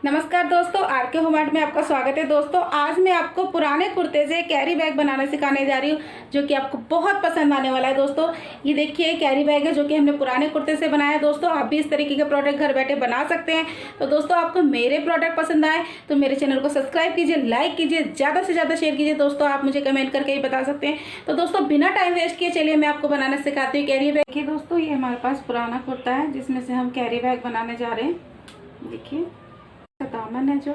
नमस्कार दोस्तों, आर के होममेड में आपका स्वागत है। दोस्तों आज मैं आपको पुराने कुर्ते से कैरी बैग बनाना सिखाने जा रही हूँ, जो कि आपको बहुत पसंद आने वाला है। दोस्तों ये देखिए कैरी बैग है, जो कि हमने पुराने कुर्ते से बनाया है। दोस्तों आप भी इस तरीके के प्रोडक्ट घर बैठे बना सकते हैं। तो दोस्तों आपको मेरे प्रोडक्ट पसंद आए तो मेरे चैनल को सब्सक्राइब कीजिए, लाइक कीजिए, ज़्यादा से ज़्यादा शेयर कीजिए। दोस्तों आप मुझे कमेंट करके ही बता सकते हैं। तो दोस्तों बिना टाइम वेस्ट किए चलिए मैं आपको बनाना सिखाती हूँ कैरी बैग। देखिए दोस्तों, ये हमारे पास पुराना कुर्ता है जिसमें से हम कैरी बैग बनाने जा रहे हैं। देखिए दामन है जो